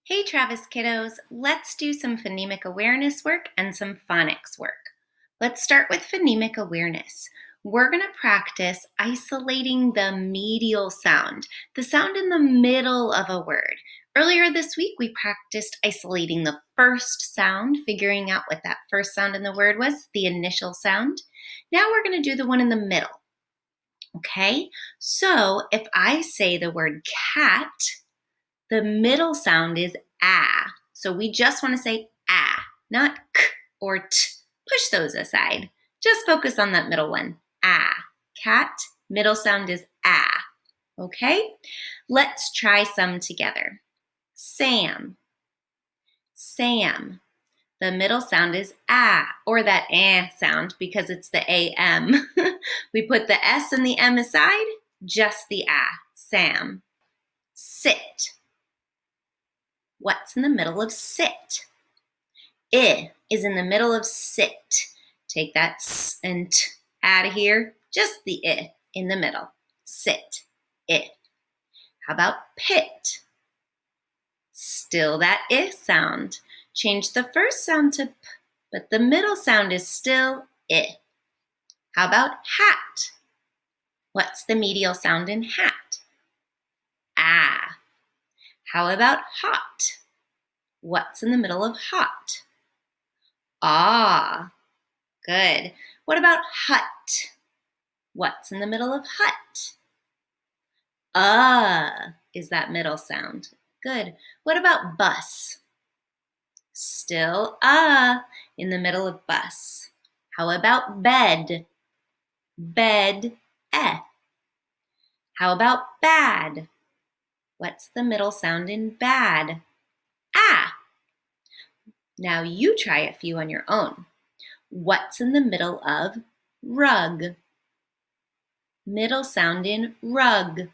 Hey Travis kiddos, let's do some phonemic awareness work and some phonics work. Let's start with phonemic awareness. We're going to practice isolating the medial sound, the sound in the middle of a word. Earlier this week, we practiced isolating the first sound, figuring out what that first sound in the word was, the initial sound. Now we're going to do the one in the middle. Okay, so if I say the word cat, the middle sound is ah. So we just want to say ah, not k or t. Push those aside. Just focus on that middle one. Ah. Cat, middle sound is ah. Okay? Let's try some together. Sam. Sam. The middle sound is ah, or that eh sound because it's the AM. We put the S and the M aside, just the ah. Sam. Sit. What's in the middle of sit? I is in the middle of sit. Take that s and t out of here. Just the I in the middle. Sit. I. How about pit? Still that I sound. Change the first sound to p, but the middle sound is still I. How about hat? What's the medial sound in hat? Ah. How about hot? What's in the middle of hot? Ah, good. What about hut? What's in the middle of hut? Is that middle sound. Good. What about bus? Still in the middle of bus. How about bed? Bed, How about bad? What's the middle sound in bad? Ah. Now you try a few on your own. What's in the middle of rug? Middle sound in rug.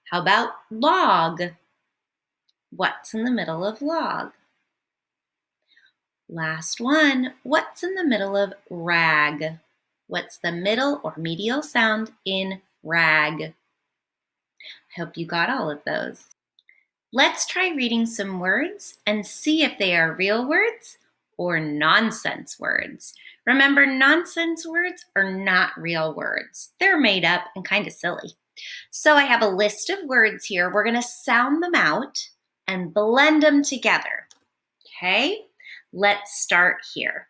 How about log? What's in the middle of log? Last one. What's in the middle of rag? What's the middle or medial sound in rag? I hope you got all of those. Let's try reading some words and see if they are real words or nonsense words. Remember, nonsense words are not real words. They're made up and kind of silly. So I have a list of words here. We're going to sound them out and blend them together. Okay? Let's start here.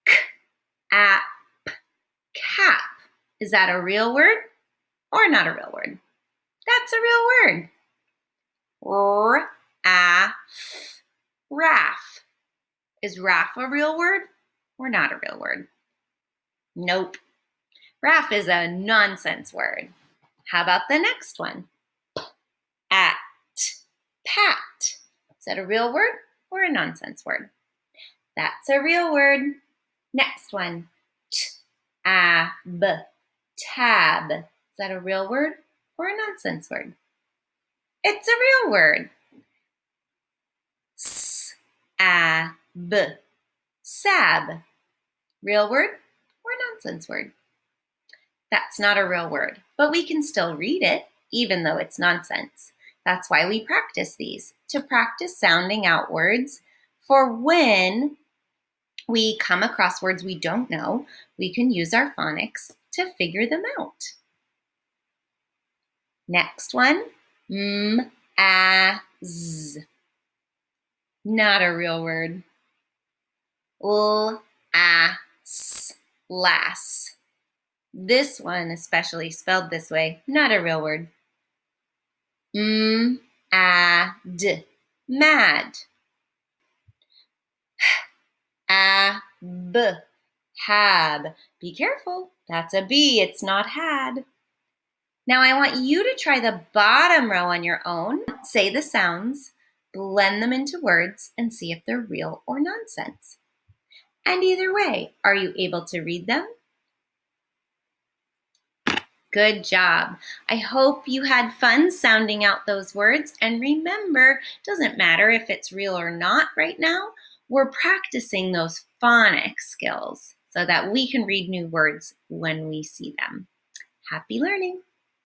K-ap, cap. Is that a real word or not a real word? That's a real word. R-a-f, raff. Is raff a real word or not a real word? Nope. Raff is a nonsense word. How about the next one? At, pat. Is that a real word or a nonsense word? That's a real word. Next one. T-a-b, tab. Is that a real word or a nonsense word? It's a real word. S-a-b, sab. Real word or nonsense word? That's not a real word, but we can still read it, even though it's nonsense. That's why we practice these, to practice sounding out words for when we come across words we don't know, we can use our phonics to figure them out. Next one, m-a-z. Not a real word. L-a-s, lass. This one, especially spelled this way, not a real word. M-a-d, mad. H-a-b, hab. Be careful, that's a B, it's not had. Now I want you to try the bottom row on your own. Say the sounds, blend them into words, and see if they're real or nonsense. And either way, are you able to read them? Good job. I hope you had fun sounding out those words. And remember, it doesn't matter if it's real or not right now. We're practicing those phonics skills so that we can read new words when we see them. Happy learning.